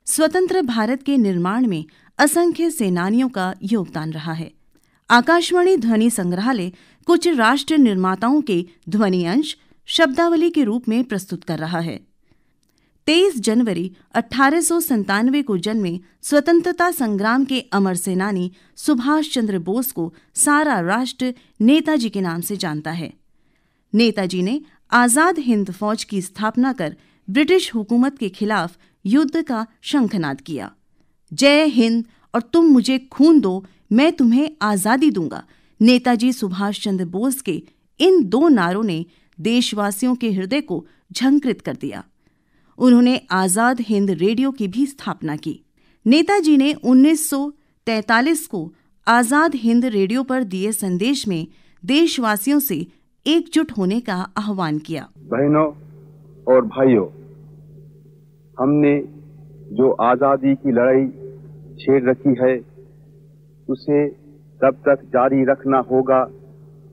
स्वतंत्र भारत के निर्माण में असंख्य सेनानियों का योगदान रहा है। आकाशवाणी ध्वनि संग्रहालय कुछ राष्ट्र निर्माताओं के ध्वनि अंश शब्दावली के रूप में प्रस्तुत कर रहा है। 23 जनवरी 1897 को जन्मे स्वतंत्रता संग्राम के अमर सेनानी सुभाष चंद्र बोस को सारा राष्ट्र नेताजी के नाम से जानता है। नेताजी ने आजाद हिंद फौज की स्थापना कर ब्रिटिश हुकूमत के खिलाफ युद्ध का शंखनाद किया। जय हिंद और तुम मुझे खून दो, मैं तुम्हें आजादी दूंगा। नेताजी सुभाष चंद्र बोस के इन दो नारों ने देशवासियों के हृदय को झंकृत कर दिया। उन्होंने आजाद हिंद रेडियो की भी स्थापना की। नेताजी ने 1943 को आजाद हिंद रेडियो पर दिए संदेश में देशवासियों से एकजुट होने का आह्वान किया। बहनों और भाइयों, हमने जो आजादी की लड़ाई छेड़ रखी है उसे तब तक जारी रखना होगा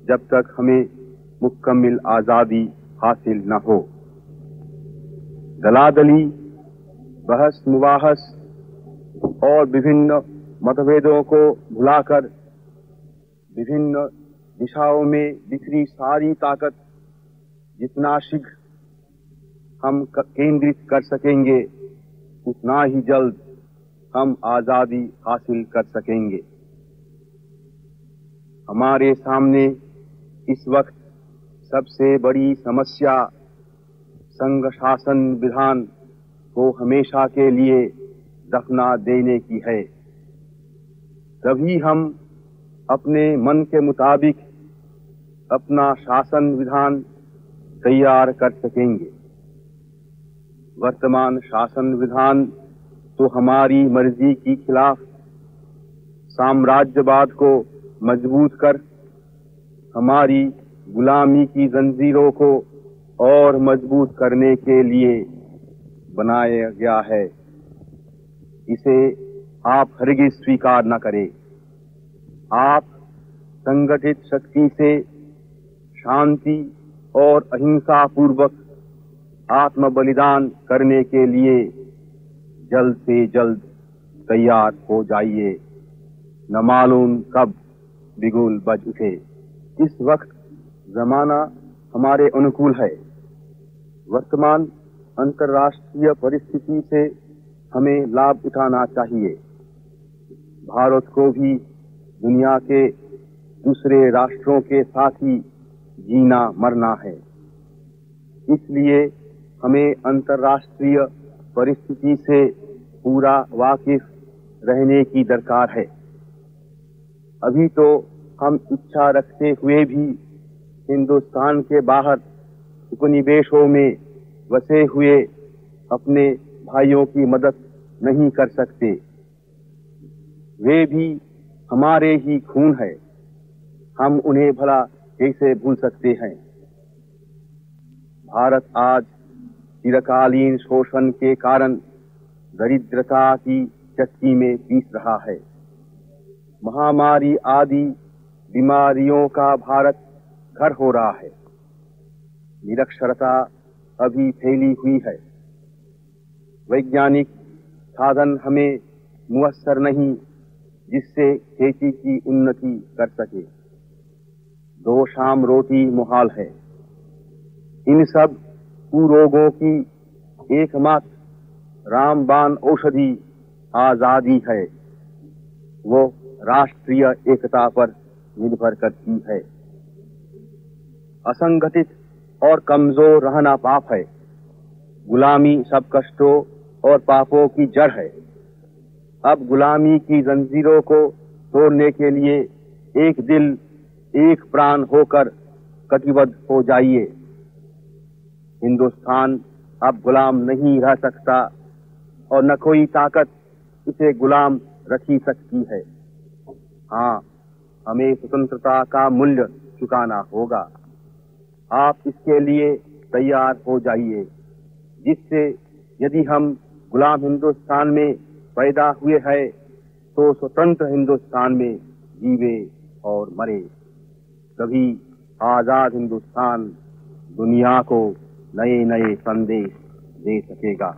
जब तक हमें मुकम्मल आजादी हासिल न हो। दलादली, बहस मुबाहस और विभिन्न मतभेदों को भुलाकर विभिन्न दिशाओं में बिखरी सारी ताकत जितना शीघ्र हम केंद्रित कर सकेंगे उतना ही जल्द हम आजादी हासिल कर सकेंगे। हमारे सामने इस वक्त सबसे बड़ी समस्या संघ शासन विधान को हमेशा के लिए दफना देने की है। तभी हम अपने मन के मुताबिक अपना शासन विधान तैयार कर सकेंगे। वर्तमान शासन विधान तो हमारी मर्जी के खिलाफ साम्राज्यवाद को मजबूत कर हमारी गुलामी की जंजीरों को और मजबूत करने के लिए बनाया गया है। इसे आप हरगिज स्वीकार न करें। आप संगठित शक्ति से शांति और अहिंसा पूर्वक आत्म बलिदान करने के लिए जल्द से जल्द तैयार हो जाइए। न मालूम कब बिगुल बज उठे। इस वक्त जमाना हमारे अनुकूल है। वर्तमान अंतर्राष्ट्रीय परिस्थिति से हमें लाभ उठाना चाहिए। भारत को भी दुनिया के दूसरे राष्ट्रों के साथ ही जीना मरना है। इसलिए हमें अंतर्राष्ट्रीय परिस्थिति से पूरा वाकिफ रहने की दरकार है। अभी तो हम इच्छा रखते हुए भी हिंदुस्तान के बाहर उपनिवेशों में बसे हुए अपने भाइयों की मदद नहीं कर सकते। वे भी हमारे ही खून है। हम उन्हें भला कैसे भूल सकते हैं। भारत आज चिरकालीन शोषण के कारण दरिद्रता की चक्की में पीस रहा है। महामारी आदि बीमारियों का भारत घर हो रहा है। निरक्षरता अभी फैली हुई है। वैज्ञानिक साधन हमें मुयस्सर नहीं जिससे खेती की उन्नति कर सके। दो शाम रोटी मुहाल है। इन सब कुरोगों की एकमात्र रामबाण औषधि आजादी है। वो राष्ट्रीय एकता पर निर्भर करती है। असंगठित और कमजोर रहना पाप है। गुलामी सब कष्टों और पापों की जड़ है। अब गुलामी की जंजीरों को तोड़ने के लिए एक दिल एक प्राण होकर कटिबद्ध हो जाइए। हिंदुस्तान अब गुलाम नहीं रह सकता और न कोई ताकत इसे गुलाम रखी सकती है। हाँ, हमें स्वतंत्रता का मूल्य चुकाना होगा। आप इसके लिए तैयार हो जाइए, जिससे यदि हम गुलाम हिंदुस्तान में पैदा हुए हैं तो स्वतंत्र हिंदुस्तान में जीवे और मरे। तभी आजाद हिंदुस्तान दुनिया को नए नए संदेश दे सकेगा।